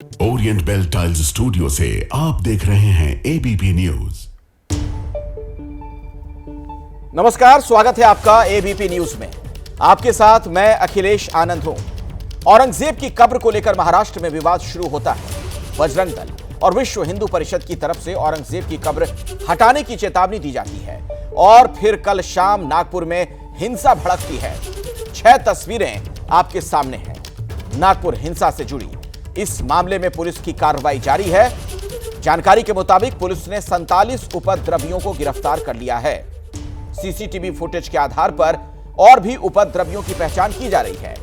Orient bell tiles studio से आप देख रहे हैं एबीपी न्यूज। नमस्कार, स्वागत है आपका एबीपी न्यूज में। आपके साथ मैं अखिलेश आनंद हूं। औरंगजेब की कब्र को लेकर महाराष्ट्र में विवाद शुरू होता है। बजरंग दल और विश्व हिंदू परिषद की तरफ से औरंगजेब की कब्र हटाने की चेतावनी दी जाती है और फिर कल शाम नागपुर में हिंसा भड़कती है। 6 तस्वीरें आपके सामने हैं नागपुर हिंसा से जुड़ी। इस मामले में पुलिस की कार्रवाई जारी है। जानकारी के मुताबिक पुलिस ने 47 उपद्रवियों को गिरफ्तार कर लिया है। सीसीटीवी फुटेज के आधार पर और भी उपद्रवियों की पहचान की जा रही है।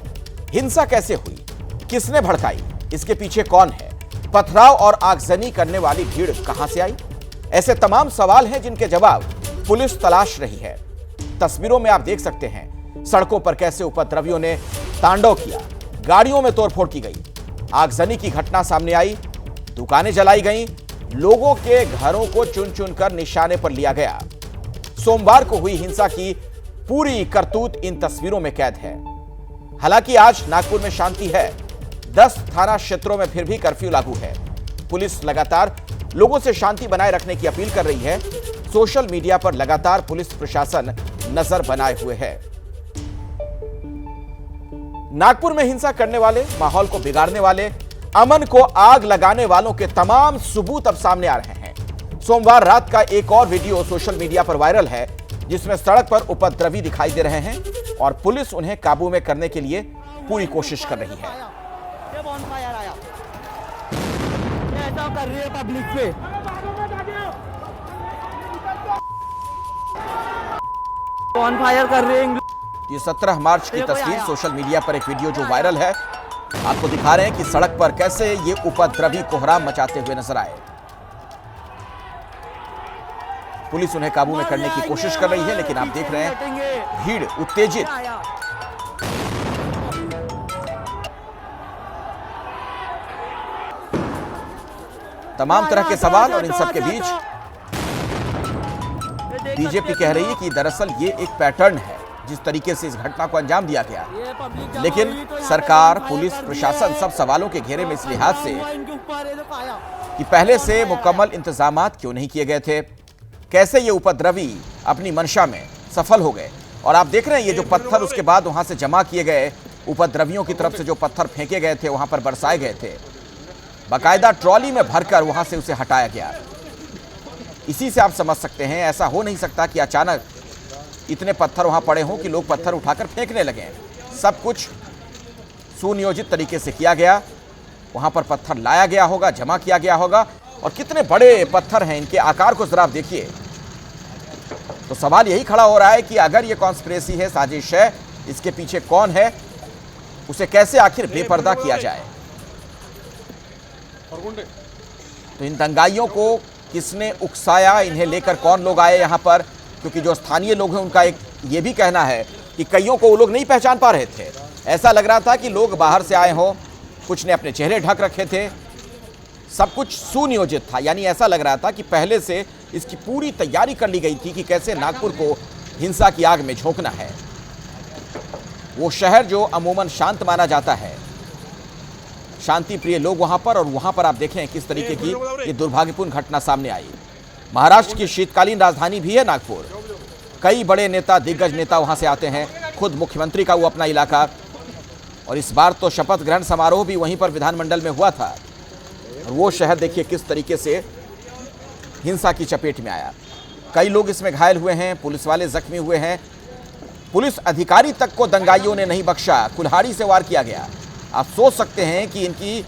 हिंसा कैसे हुई, किसने भड़काई, इसके पीछे कौन है, पथराव और आगजनी करने वाली भीड़ कहां से आई, ऐसे तमाम सवाल हैं जिनके जवाब पुलिस तलाश रही है। तस्वीरों में आप देख सकते हैं सड़कों पर कैसे उपद्रवियों ने तांडव किया, गाड़ियों में तोड़फोड़ की गई, आगजनी की घटना सामने आई, दुकानें जलाई गईं, लोगों के घरों को चुन चुनकर निशाने पर लिया गया। सोमवार को हुई हिंसा की पूरी करतूत इन तस्वीरों में कैद है। हालांकि आज नागपुर में शांति है। 10 थाना क्षेत्रों में फिर भी कर्फ्यू लागू है। पुलिस लगातार लोगों से शांति बनाए रखने की अपील कर रही है। सोशल मीडिया पर लगातार पुलिस प्रशासन नजर बनाए हुए है। नागपुर में हिंसा करने वाले, माहौल को बिगाड़ने वाले, अमन को आग लगाने वालों के तमाम सबूत अब सामने आ रहे हैं। सोमवार रात का एक और वीडियो सोशल मीडिया पर वायरल है जिसमें सड़क पर उपद्रवी दिखाई दे रहे हैं और पुलिस उन्हें काबू में करने के लिए पूरी कोशिश कर रही है। ऑन फायर कर रहे हैं। ये 17 मार्च की तस्वीर सोशल मीडिया पर एक वीडियो जो वायरल है, आपको दिखा रहे हैं कि सड़क पर कैसे ये उपद्रवी कोहराम मचाते हुए नजर आए। पुलिस उन्हें काबू में करने की कोशिश कर रही है, लेकिन आप देख रहे हैं भीड़ उत्तेजित। तमाम तरह के सवाल और इन सब के बीच बीजेपी कह रही है कि दरअसल ये एक पैटर्न है जिस तरीके से इस घटना को अंजाम दिया गया, लेकिन सरकार, पुलिस, प्रशासन सब सवालों के घेरे में इस लिहाज से कि पहले से मुकम्मल इंतजामात क्यों नहीं किए गए थे, कैसे ये उपद्रवी अपनी मंशा में सफल हो गए। और आप देख रहे हैं ये जो पत्थर उसके बाद वहां से जमा किए गए, उपद्रवियों की तरफ से जो पत्थर फेंके गए थे, वहां पर बरसाए गए थे, बाकायदा ट्रॉली में भरकर वहां से उसे हटाया गया। इसी से आप समझ सकते हैं ऐसा हो नहीं सकता कि अचानक इतने पत्थर वहां पड़े हों कि लोग पत्थर उठाकर फेंकने लगे। सब कुछ सुनियोजित तरीके से किया गया। वहां पर पत्थर लाया गया होगा, जमा किया गया होगा, और कितने बड़े पत्थर हैं, इनके आकार को जरा आप देखिए। तो सवाल यही खड़ा हो रहा है कि अगर ये कॉन्स्पिरेसी है, साजिश है, इसके पीछे कौन है, उसे कैसे आखिर बेपर्दा किया जाए। तो इन दंगाइयों को किसने उकसाया, इन्हें लेकर कौन लोग आए यहां पर, क्योंकि जो स्थानीय लोग हैं उनका एक ये भी कहना है कि कईयों को वो लोग नहीं पहचान पा रहे थे। ऐसा लग रहा था कि लोग बाहर से आए हों, कुछ ने अपने चेहरे ढक रखे थे, सब कुछ सुनियोजित था। यानी ऐसा लग रहा था कि पहले से इसकी पूरी तैयारी कर ली गई थी कि कैसे नागपुर को हिंसा की आग में झोंकना है। वो शहर जो अमूमन शांत माना जाता है, शांति प्रिय लोग वहां पर, और वहां पर आप देखें किस तरीके की ये दुर्भाग्यपूर्ण घटना सामने आई। महाराष्ट्र की शीतकालीन राजधानी भी है नागपुर। कई बड़े नेता, दिग्गज नेता वहां से आते हैं, खुद मुख्यमंत्री का वो अपना इलाका, और इस बार तो शपथ ग्रहण समारोह भी वहीं पर विधानमंडल में हुआ था। और वो शहर देखिए किस तरीके से हिंसा की चपेट में आया। कई लोग इसमें घायल हुए हैं, पुलिस वाले जख्मी हुए हैं, पुलिस अधिकारी तक को दंगाइयों ने नहीं बख्शा, कुल्हाड़ी से वार किया गया। आप सोच सकते हैं कि इनकी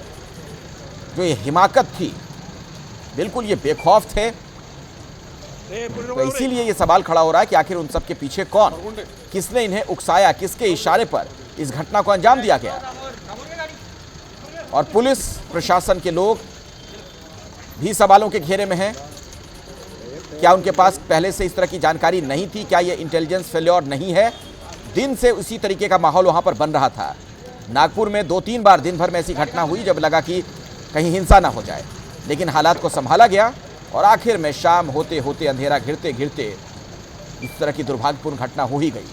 जो ये हिमाकत थी, बिल्कुल ये बेखौफ थे। तो इसीलिए ये सवाल खड़ा हो रहा है कि आखिर उन सब के पीछे कौन, किसने इन्हें उकसाया, किसके इशारे पर इस घटना को अंजाम दिया गया। और पुलिस प्रशासन के लोग भी सवालों के घेरे में हैं। क्या उनके पास पहले से इस तरह की जानकारी नहीं थी? क्या ये इंटेलिजेंस फेल्योर नहीं है? दिन से उसी तरीके का माहौल वहां पर बन रहा था। नागपुर में 2-3 बार दिन भर में ऐसी घटना हुई जब लगा कि कहीं हिंसा ना हो जाए, लेकिन हालात को संभाला गया और आखिर में शाम होते होते, अंधेरा घिरते घिरते इस तरह की दुर्भाग्यपूर्ण घटना हो ही गई।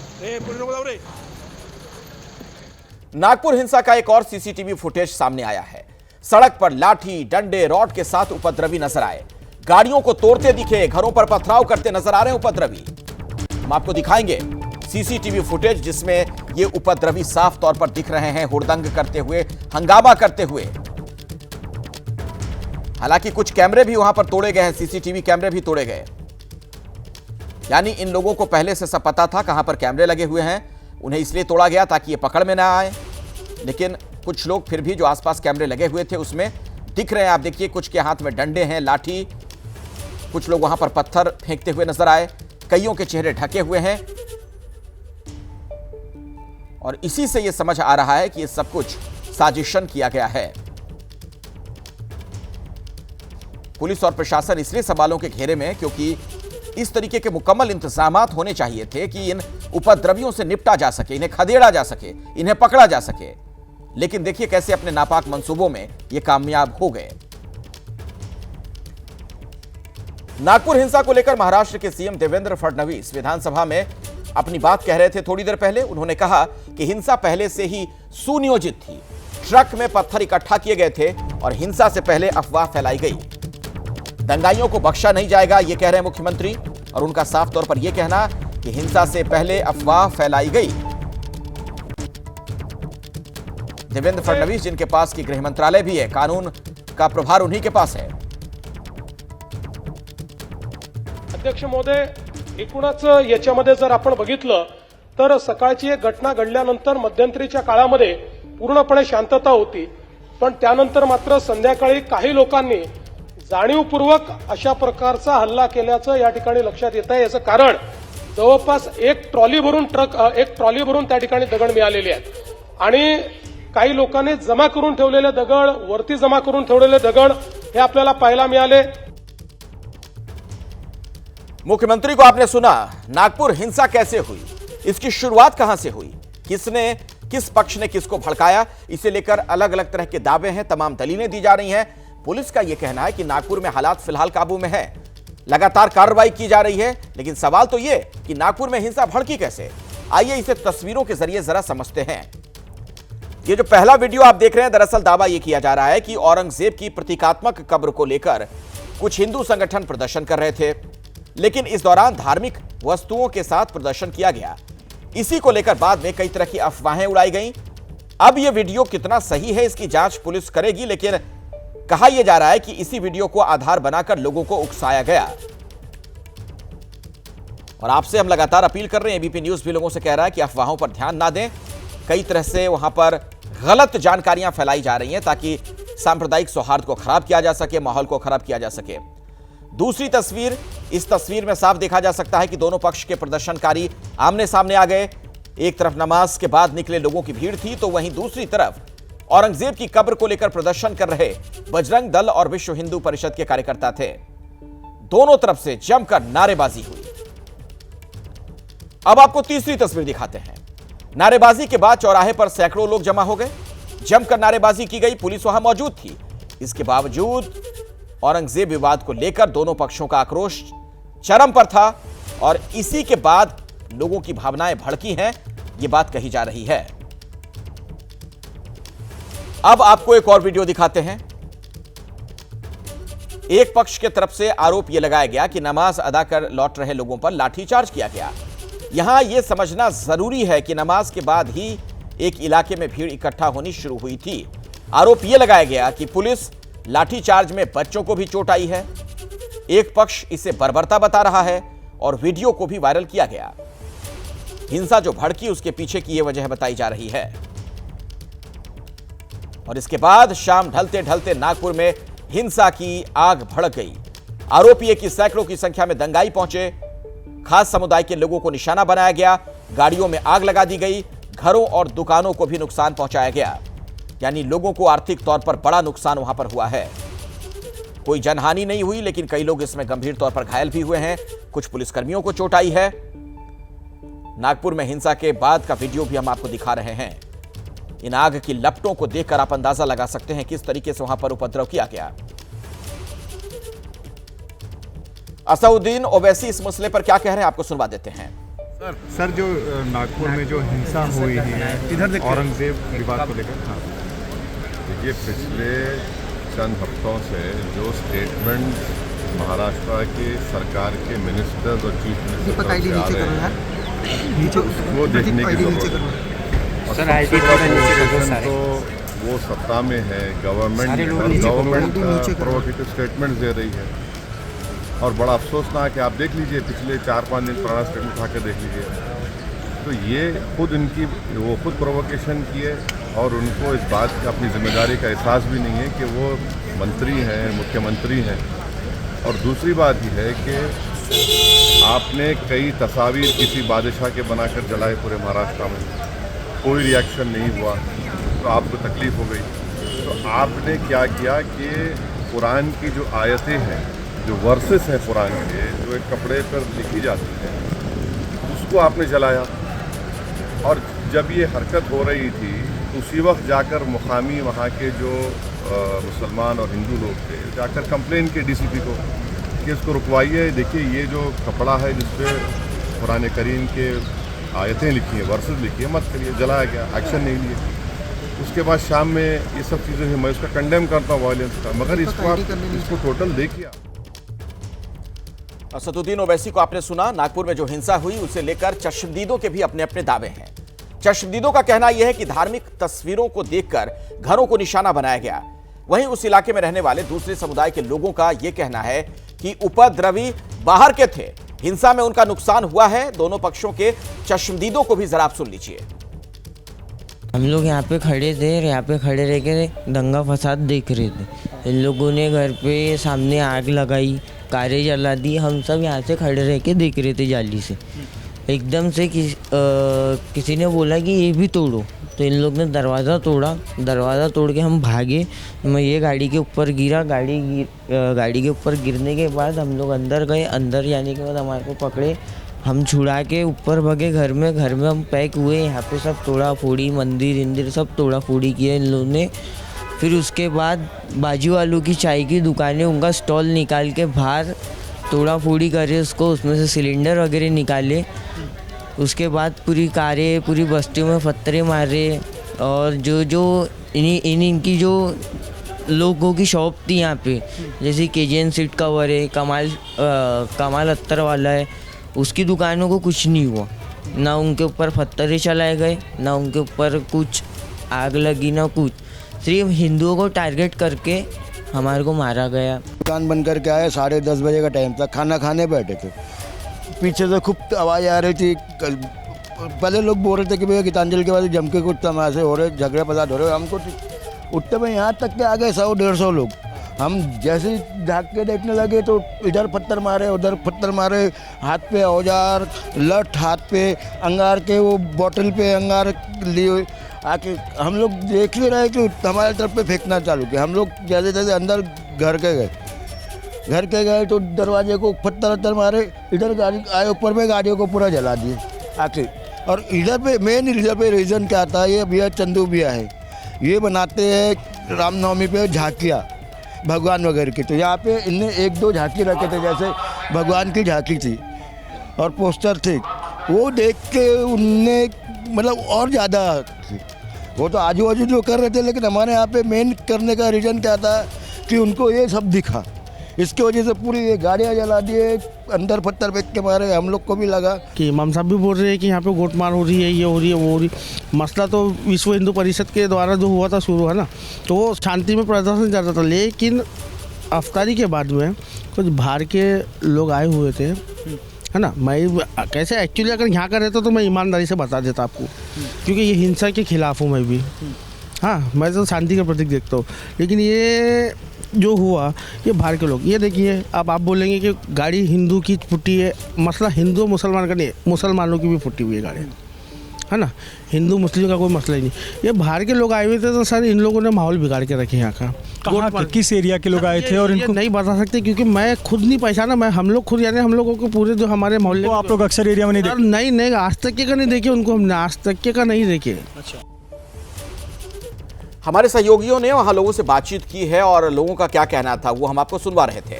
नागपुर हिंसा का एक और सीसीटीवी फुटेज सामने आया है। सड़क पर लाठी डंडे रॉड के साथ उपद्रवी नजर आए, गाड़ियों को तोड़ते दिखे, घरों पर पथराव करते नजर आ रहे हैं उपद्रवी। हम आपको दिखाएंगे सीसीटीवी फुटेज जिसमें ये उपद्रवी साफ तौर पर दिख रहे हैं, हुड़दंग करते हुए, हंगामा करते हुए। हालांकि कुछ कैमरे भी वहां पर तोड़े गए हैं, सीसीटीवी कैमरे भी तोड़े गए। यानी इन लोगों को पहले से सब पता था कहां पर कैमरे लगे हुए हैं, उन्हें इसलिए तोड़ा गया ताकि ये पकड़ में ना आए। लेकिन कुछ लोग फिर भी जो आसपास कैमरे लगे हुए थे उसमें दिख रहे हैं। आप देखिए कुछ के हाथ में डंडे हैं, लाठी, कुछ लोग वहां पर पत्थर फेंकते हुए नजर आए, कईयों के चेहरे ढके हुए हैं। और इसी से यह समझ आ रहा है कि यह सब कुछ साजिशन किया गया है। पुलिस और प्रशासन इसलिए सवालों के घेरे में क्योंकि इस तरीके के मुकम्मल इंतजामात होने चाहिए थे कि इन उपद्रवियों से निपटा जा सके, इन्हें खदेड़ा जा सके, इन्हें पकड़ा जा सके। लेकिन देखिए कैसे अपने नापाक मंसूबों में ये कामयाब हो गए। नागपुर हिंसा को लेकर महाराष्ट्र के सीएम देवेंद्र फडणवीस विधानसभा में अपनी बात कह रहे थे थोड़ी देर पहले। उन्होंने कहा कि हिंसा पहले से ही सुनियोजित थी, ट्रक में पत्थर इकट्ठा किए गए थे और हिंसा से पहले अफवाह फैलाई गई। दंगाइयों को बख्शा नहीं जाएगा, ये कह रहे हैं मुख्यमंत्री। और उनका साफ तौर पर यह कहना कि हिंसा से पहले अफवाह फैलाई गई। देवेंद्र फडणवीस जिनके पास की गृह मंत्रालय भी है, कानून का प्रभार उन्हीं के पास है। अध्यक्ष महोदय, एकूणच याच्यामध्ये जर आपण बघितलं तर सकाळची एक घटना घडल्यानंतर मध्यंतरीच्या काळामध्ये पूर्णपणे शांतता होती, पण त्यानंतर मात्र संध्याकाळी काही लोकांनी जाणीवपूर्वक अशा प्रकारचा हल्ला केल्याचं या ठिकाणी लक्षात येत आहे। याचं कारण जवळपास एक ट्रॉली भरून त्या ठिकाणी दगड मिळालेले आहेत आणि काही लोकांनी जमा करून ठेवलेले दगड, वरती जमा करून ठेवलेले दगड हे आपल्याला पाहायला मिळाले। मुख्यमंत्री को आपने सुना, नागपुर हिंसा कैसे हुई, इसकी शुरुआत कहां से हुई, किस पक्ष ने किसको भड़काया, इसे लेकर अलग अलग तरह के दावे हैं, तमाम दलीलें दी जा रही हैं। पुलिस का यह कहना है कि नागपुर में हालात फिलहाल काबू में है, लगातार कार्रवाई की जा रही है। लेकिन सवाल तो यह कि नागपुर में हिंसा भड़की कैसे। आइए इसे तस्वीरों के जरिए जरा समझते हैं। ये जो पहला वीडियो आप देख रहे हैं, दरअसल दावा यह किया जा रहा है कि औरंगजेब की प्रतीकात्मक कब्र को लेकर कुछ हिंदू संगठन प्रदर्शन कर रहे थे, लेकिन इस दौरान धार्मिक वस्तुओं के साथ प्रदर्शन किया गया। इसी को लेकर बाद में कई तरह की अफवाहें उड़ाई गईं। अब यह वीडियो कितना सही है इसकी जांच पुलिस करेगी, लेकिन कहा यह जा रहा है कि इसी वीडियो को आधार बनाकर लोगों को उकसाया गया। और आपसे हम लगातार अपील कर रहे हैं, एबीपी न्यूज भी लोगों से कह रहा है कि अफवाहों पर ध्यान ना दें। कई तरह से वहां पर गलत जानकारियां फैलाई जा रही हैं ताकि सांप्रदायिक सौहार्द को खराब किया जा सके, माहौल को खराब किया जा सके। दूसरी तस्वीर, इस तस्वीर में साफ देखा जा सकता है कि दोनों पक्ष के प्रदर्शनकारी आमने सामने आ गए। एक तरफ नमाज के बाद निकले लोगों की भीड़ थी, तो वहीं दूसरी तरफ औरंगजेब की कब्र को लेकर प्रदर्शन कर रहे बजरंग दल और विश्व हिंदू परिषद के कार्यकर्ता थे। दोनों तरफ से जमकर नारेबाजी हुई। अब आपको तीसरी तस्वीर दिखाते हैं। नारेबाजी के बाद चौराहे पर सैकड़ों लोग जमा हो गए, जमकर नारेबाजी की गई, पुलिस वहां मौजूद थी। इसके बावजूद औरंगजेब विवाद को लेकर दोनों पक्षों का आक्रोश चरम पर था और इसी के बाद लोगों की भावनाएं भड़की हैं, यह बात कही जा रही है। अब आपको एक और वीडियो दिखाते हैं। एक पक्ष के तरफ से आरोप यह लगाया गया कि नमाज अदा कर लौट रहे लोगों पर लाठीचार्ज किया गया। यहां यह समझना जरूरी है कि नमाज के बाद ही एक इलाके में भीड़ इकट्ठा होनी शुरू हुई थी। आरोप यह लगाया गया कि पुलिस लाठीचार्ज में बच्चों को भी चोट आई है। एक पक्ष इसे बर्बरता बता रहा है और वीडियो को भी वायरल किया गया। हिंसा जो भड़की उसके पीछे की यह वजह बताई जा रही है। और इसके बाद शाम ढलते ढलते नागपुर में हिंसा की आग भड़क गई। आरोपी है कि सैकड़ों की संख्या में दंगाई पहुंचे, खास समुदाय के लोगों को निशाना बनाया गया, गाड़ियों में आग लगा दी गई, घरों और दुकानों को भी नुकसान पहुंचाया गया। यानी लोगों को आर्थिक तौर पर बड़ा नुकसान वहां पर हुआ है। कोई जनहानि नहीं हुई, लेकिन कई लोग इसमें गंभीर तौर पर घायल भी हुए हैं। कुछ पुलिसकर्मियों को चोट आई है। नागपुर में हिंसा के बाद का वीडियो भी हम आपको दिखा रहे हैं। इन आग की लपटों को देखकर आप अंदाजा लगा सकते हैं किस तरीके से वहां पर उपद्रव किया गया। असउद्दीन ओवैसी इस मसले पर क्या कह रहे हैं, आपको सुनवा देते हैं। सर जो नागपुर में जो हिंसा हुई है औरंगजेब विवाद को लेकर, देखिए पिछले चंद हफ्तों से जो स्टेटमेंट महाराष्ट्र के सरकार के मिनिस्टर्स और चीफ मिनिस्टर से आ रहे हैं वो देखने की जरूरत है। सर आईटी तो वो सत्ता में है, गवर्नमेंट प्रोवोकेटिव स्टेटमेंट दे रही है और बड़ा अफसोसनाक है। आप देख लीजिए पिछले 4-5 दिन पुराना स्टेटमेंट उठा के देख लीजिए, तो ये वो खुद प्रोवोकेशन किए और उनको इस बात की अपनी जिम्मेदारी का एहसास भी नहीं है कि वो मंत्री हैं, मुख्यमंत्री हैं। और दूसरी बात यह है कि आपने कई तस्वीर किसी बादशाह के बनाकर जलाए पूरे महाराष्ट्र में, कोई रिएक्शन नहीं हुआ, तो आपको तकलीफ़ हो गई। तो आपने क्या किया कि कुरान की जो आयतें हैं, जो वर्सेस हैं कुरान के, जो एक कपड़े पर लिखी जाती है, उसको आपने जलाया। और जब ये हरकत हो रही थी उसी वक्त जाकर मुकामी वहाँ के जो मुसलमान और हिंदू लोग थे जाकर कंप्लेन किए डीसीपी को कि इसको रुकवाइए। देखिए ये जो कपड़ा है जिस पर कुरान करीम के आयतें लिखी हैं, वर्सेस लिखी है, मत करिए। जलाया गया, एक्शन नहीं लिए। उसके बाद शाम में ये सब चीज़ें हुई। मैं उसका कंडेम करता हूँ वायलेंस का, मगर इसको टोटल देखिए। असदुद्दीन ओवैसी को आपने सुना। नागपुर में जो हिंसा हुई उसे लेकर चश्मदीदों के भी अपने अपने दावे हैं। चश्मदीदों का कहना यह है कि धार्मिक तस्वीरों को देखकर घरों को निशाना बनाया गया। वहीं उस इलाके में रहने वाले दूसरे समुदाय के लोगों का यह कहना है कि उपद्रवी बाहर के थे, हिंसा में उनका नुकसान हुआ है। दोनों पक्षों के चश्मदीदों को भी जरा आप सुन लीजिए। हम लोग यहाँ पे खड़े थे, यहाँ पे खड़े रह के दंगा फसाद देख रहे थे। इन लोगों ने घर पे सामने आग लगाई, कारें जला दी। हम सब यहाँ से खड़े रह के देख रहे थे जाली से। एकदम से किसी ने बोला कि ये भी तोड़ो, तो इन लोग ने दरवाज़ा तोड़ा। दरवाज़ा तोड़ के हम भागे। मैं ये गाड़ी के ऊपर गिरा। गाड़ी के ऊपर गिरने के बाद हम लोग अंदर गए। अंदर जाने के बाद हमारे को पकड़े, हम छुड़ा के ऊपर भगे घर में हम पैक हुए। यहाँ पे सब तोड़ा फोड़ी, मंदिर सब तोड़ा फोड़ी किए इन लोगों ने। फिर उसके बाद बाजू वालों की चाय की दुकानें, उनका स्टॉल निकाल के बाहर तोड़ा फोड़ी करे उसको, उसमें से सिलेंडर वगैरह निकाले। उसके बाद पूरी कारें, पूरी बस्तियों में पत्थरे मारे। और जो इनकी जो लोगों की शॉप थी यहाँ पे, जैसे केजीएन सीट कवर है, कमाल अत्तर वाला है, उसकी दुकानों को कुछ नहीं हुआ। ना उनके ऊपर पत्थरे चलाए गए, ना उनके ऊपर कुछ आग लगी, ना कुछ। सिर्फ हिंदुओं को टारगेट करके हमारे को मारा गया। दुकान बंद करके आए, 10:30 बजे का टाइम था, खाना खाने बैठे थे। पीछे से खूब आवाज़ आ रही थी। पहले लोग बोल रहे थे कि भैया गीतांजलि के बाद जम के कुछ तमाशे हो रहे, झगड़े फसाद हो रहे। हमको उठते में यहाँ तक के आ गए 100-150 लोग। हम जैसे ही झाँक के देखने लगे तो इधर पत्थर मारे, उधर पत्थर मारे। हाथ पे औजार, लठ हाथ पे, अंगार के वो बॉटल पे अंगार लिए आके हम लोग देख ही रहे कि हमारे तरफ पे फेंकना चालू किया। हम लोग जैसे जैसे अंदर घर के गए तो दरवाजे को पत्थर मारे। इधर गाड़ी आए, ऊपर में गाड़ियों को पूरा जला दिए आके। और इधर पे मेन रीज़न क्या था, ये भैया चंदू भैया है, ये बनाते हैं रामनवमी पे झांकियाँ भगवान वगैरह की। तो यहाँ पे इनने 1-2 झांकी रखे थे, जैसे भगवान की झांकी थी और पोस्टर थे। वो देख के उनने मतलब और ज़्यादा, वो तो आजू बाजू जो कर रहे थे, लेकिन हमारे यहाँ पे मेन करने का रीज़न क्या था कि उनको ये सब दिखा। इसकी वजह से पूरी ये गाड़ियाँ जला दिए, अंदर पत्थर फेंक के मारे। हम लोग को भी लगा कि इमाम साहब भी बोल रहे हैं कि यहाँ पे गोटमार हो रही है, ये हो रही है, वो हो रही। मसला तो विश्व हिंदू परिषद के द्वारा जो हुआ था शुरू है ना, तो वो शांति में प्रदर्शन कर रहा था। लेकिन अफ्तारी के बाद में कुछ बाहर के लोग आए हुए थे, है ना। मैं कैसे एक्चुअली अगर यहाँ का रहता तो मैं ईमानदारी से बता देता आपको, क्योंकि ये हिंसा के खिलाफ हूँ मैं भी। हाँ, मैं तो शांति का प्रतीक देखता हूँ। लेकिन ये जो हुआ, ये बाहर के लोग, ये देखिए, अब आप बोलेंगे कि गाड़ी हिंदू की फुटी है। मसला हिंदू मुसलमान का नहीं है, मुसलमानों की भी फुटी हुई है गाड़ी, है ना। हिंदू मुस्लिम का कोई मसला ही नहीं। ये बाहर के लोग आए हुए थे, तो सर इन लोगों ने माहौल बिगाड़ के रखे यहाँ का। किस एरिया के लोग आए थे और इनको नहीं बता सकते, क्योंकि मैं खुद नहीं पहचाना। हम लोग खुद, यानी हम लोगों को पूरे जो हमारे मोहल्ले, आप लोग अक्सर एरिया में नहीं देखे? नहीं, आज तक के का नहीं देखे उनको, हमने आज तक के का नहीं देखे। अच्छा, हमारे सहयोगियों ने वहां लोगों से बातचीत की है और लोगों का क्या कहना था वो हम आपको सुनवा रहे थे।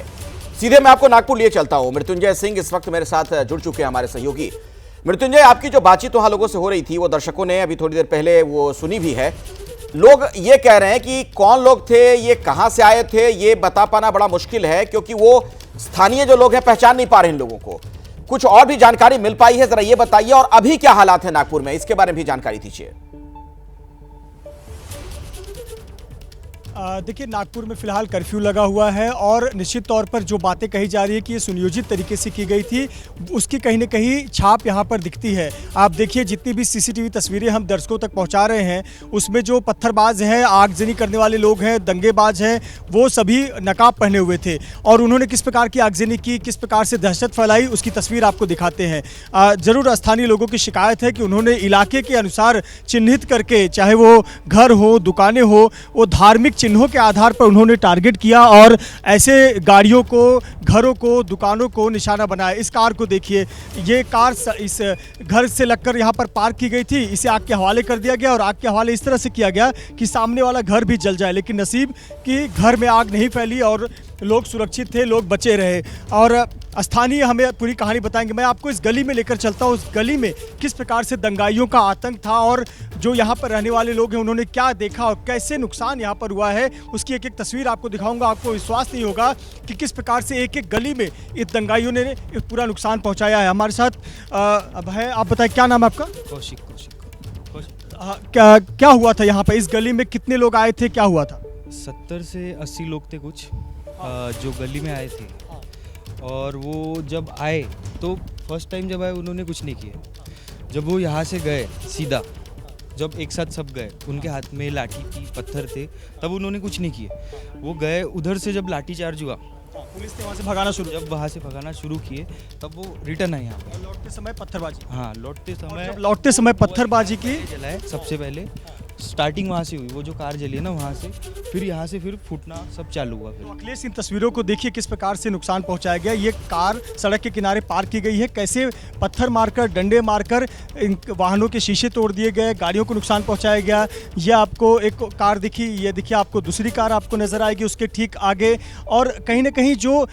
सीधे मैं आपको नागपुर लिए चलता हूं। मृत्युंजय सिंह इस वक्त मेरे साथ जुड़ चुके हैं, हमारे सहयोगी। मृत्युंजय, आपकी जो बातचीत वहां लोगों से हो रही थी वो दर्शकों ने अभी थोड़ी देर पहले वो सुनी भी है, लोग ये कह रहे हैं कि कौन लोग थे, ये कहां से आए थे, ये बता पाना बड़ा मुश्किल है, क्योंकि वो स्थानीय जो लोग हैं पहचान नहीं पा रहे इन लोगों को। कुछ और भी जानकारी मिल पाई है, जरा ये बताइए, और अभी क्या हालात है नागपुर में, इसके बारे में भी जानकारी दीजिए। देखिए, नागपुर में फिलहाल कर्फ्यू लगा हुआ है और निश्चित तौर पर जो बातें कही जा रही है कि ये सुनियोजित तरीके से की गई थी, उसकी कहीं ना कहीं छाप यहाँ पर दिखती है। आप देखिए, जितनी भी सीसीटीवी तस्वीरें हम दर्शकों तक पहुँचा रहे हैं, उसमें जो पत्थरबाज हैं, आगजनी करने वाले लोग हैं, दंगेबाज हैं, वो सभी नकाब पहने हुए थे और उन्होंने किस प्रकार की आगजनी की, किस प्रकार से दहशत फैलाई, उसकी तस्वीर आपको दिखाते हैं। ज़रूर स्थानीय लोगों की शिकायत है कि उन्होंने इलाके के अनुसार चिन्हित करके, चाहे वो घर हो, दुकानें हो, वो धार्मिक चिन्हों के आधार पर उन्होंने टारगेट किया और ऐसे गाड़ियों को, घरों को, दुकानों को निशाना बनाया। इस कार को देखिए, ये कार इस घर से लगकर यहाँ पर पार्क की गई थी, इसे आग के हवाले कर दिया गया और आग के हवाले इस तरह से किया गया कि सामने वाला घर भी जल जाए, लेकिन नसीब कि घर में आग नहीं फैली और लोग सुरक्षित थे, लोग बचे रहे। और स्थानीय हमें पूरी कहानी बताएंगे। मैं आपको इस गली में लेकर चलता हूँ, उस गली में किस प्रकार से दंगाइयों का आतंक था और जो यहाँ पर रहने वाले लोग हैं उन्होंने क्या देखा और कैसे नुकसान यहाँ पर हुआ है, उसकी एक एक तस्वीर आपको दिखाऊंगा। आपको विश्वास नहीं होगा कि किस प्रकार से एक एक गली में इस दंगाइयों ने पूरा नुकसान पहुँचाया है। हमारे साथ अब है, आप बताएं क्या नाम है आपका? कौशिक। क्या हुआ था यहाँ पर? इस गली में कितने लोग आए थे, क्या हुआ था? 70 से 80 लोग थे कुछ, जो गली में आए थे। और वो जब आए तो फर्स्ट टाइम जब आए उन्होंने कुछ नहीं किया। जब वो यहाँ से गए सीधा, जब एक साथ सब गए, उनके हाथ में लाठी थी, पत्थर थे, तब उन्होंने कुछ नहीं किए। वो गए उधर से, जब लाठी चार्ज हुआ, पुलिस ने वहाँ से भगाना शुरू, जब वहाँ से भगाना शुरू किए तब वो रिटर्न आए यहाँ पे। लौटते समय पत्थरबाजी, हाँ लौटते समय पत्थरबाजी की जलाए। सबसे पहले स्टार्टिंग वहाँ से हुई, वो जो कार जली है ना वहाँ से, फिर यहाँ से फिर फूटना सब चालू हुआ। तो अखिलेश, इन तस्वीरों को देखिए किस प्रकार से नुकसान पहुँचाया गया। ये कार सड़क के किनारे पार्क की गई है, कैसे पत्थर मारकर, डंडे मारकर इन वाहनों के शीशे तोड़ दिए गए, गाड़ियों को नुकसान पहुँचाया गया। ये आपको एक कार दिखी, ये देखिए आपको दूसरी कार आपको नजर आएगी उसके ठीक आगे। और कहीं ना कहीं जो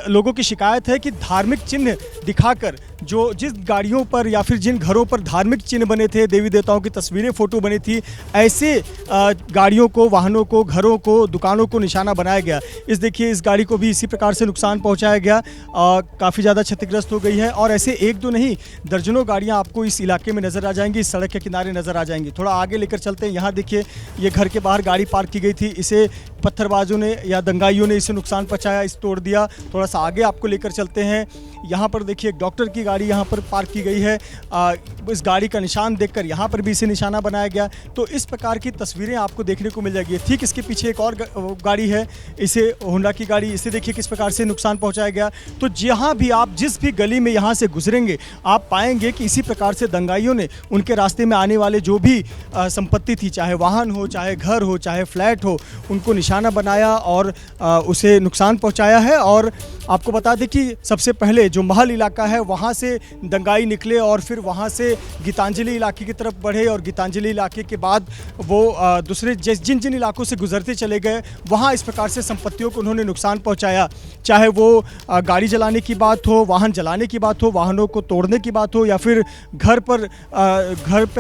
लोगों की शिकायत है कि धार्मिक चिन्ह दिखाकर, जो जिस गाड़ियों पर या फिर जिन घरों पर धार्मिक चिन्ह बने थे, देवी देवताओं की तस्वीरें, फोटो बनी थी, ऐसे गाड़ियों को, वाहनों को, घरों को, दुकानों को निशाना बनाया गया। इस देखिए, इस गाड़ी को भी इसी प्रकार से नुकसान पहुंचाया गया, काफ़ी ज़्यादा क्षतिग्रस्त हो गई है। और ऐसे एक दो नहीं, दर्जनों गाड़ियां आपको इस इलाके में नज़र आ जाएंगी, इस सड़क के किनारे नज़र आ जाएंगी। थोड़ा आगे लेकर चलते हैं। यहाँ देखिए, ये घर के बाहर गाड़ी पार्क की गई थी, इसे पत्थरबाजों ने या दंगाइयों ने इसे नुकसान पहुंचाया, इस तोड़ दिया। थोड़ा सा आगे आपको लेकर चलते हैं। यहाँ पर देखिए, एक डॉक्टर की गाड़ी यहाँ पर पार्क की गई है। इस गाड़ी का निशान देखकर यहाँ पर भी इसे निशाना बनाया गया। तो इस प्रकार की तस्वीरें आपको देखने को मिल जाएगी। ठीक इसके पीछे एक और गाड़ी है, इसे होंडा की गाड़ी, इसे देखिए किस प्रकार से नुकसान पहुँचाया गया। तो जहाँ भी आप, जिस भी गली में यहाँ से गुजरेंगे, आप पाएंगे कि इसी प्रकार से दंगाइयों ने उनके रास्ते में आने वाले जो भी संपत्ति थी, चाहे वाहन हो, चाहे घर हो, चाहे फ्लैट हो, उनको निशाना बनाया और उसे नुकसान पहुँचाया है। और आपको बता दें कि सबसे पहले जो महल इलाका है वहाँ से दंगाई निकले और फिर वहाँ से गीतांजलि इलाके की तरफ बढ़े और गीतांजलि इलाके के बाद वो दूसरे जिन जिन इलाकों से गुजरते चले गए, वहाँ इस प्रकार से संपत्तियों को उन्होंने नुकसान पहुँचाया। चाहे वो गाड़ी जलाने की बात हो, वाहन जलाने की बात हो, वाहनों को तोड़ने की बात हो, या फिर घर पर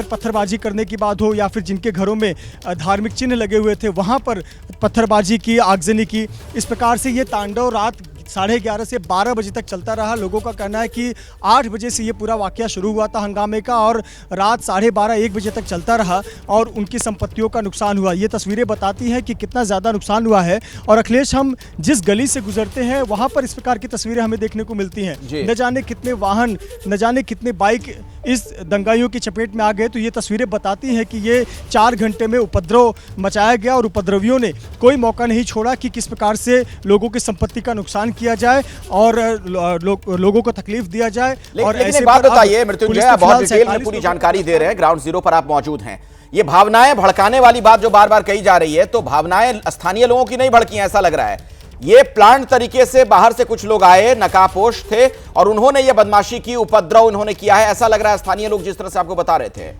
पत्थरबाजी करने की बात हो, या फिर जिनके घरों में धार्मिक चिन्ह लगे हुए थे वहाँ पर पत्थरबाजी की, आगजनी की। इस प्रकार से ये तांडव रात 11:30 से 12 बजे तक चलता रहा। लोगों का कहना है कि 8 बजे से ये पूरा वाकया शुरू हुआ था हंगामे का और रात 12:30-1 बजे तक चलता रहा और उनकी संपत्तियों का नुकसान हुआ। ये तस्वीरें बताती हैं कि कितना ज़्यादा नुकसान हुआ है। और अखिलेश, हम जिस गली से गुजरते हैं वहाँ पर इस प्रकार की तस्वीरें हमें देखने को मिलती हैं। न जाने कितने वाहन, न जाने कितने बाइक इस दंगाइयों की चपेट में आ गए। तो ये तस्वीरें बताती हैं कि ये 4 घंटे में उपद्रव मचाया गया और उपद्रवियों ने कोई मौका नहीं छोड़ा कि किस प्रकार से लोगों की संपत्ति का नुकसान किया जाए और लोगों को तकलीफ दिया जाए। और लेकिन एक बात बताइए मृत्युंजय, बहुत डिटेल में पूरी जानकारी दे रहे हैं, ग्राउंड जीरो पर आप मौजूद हैं। ये भावनाएं भड़काने वाली बात जो बार बार कही जा रही है, तो भावनाएं स्थानीय लोगों की नहीं भड़की हैं, ऐसा लग रहा है। ये प्लांट तरीके से बाहर से कुछ लोग आए, नकाबपोश थे और उन्होंने ये बदमाशी की, उपद्रव उन्होंने किया है, ऐसा लग रहा है स्थानीय लोग जिस तरह से आपको बता रहे थे।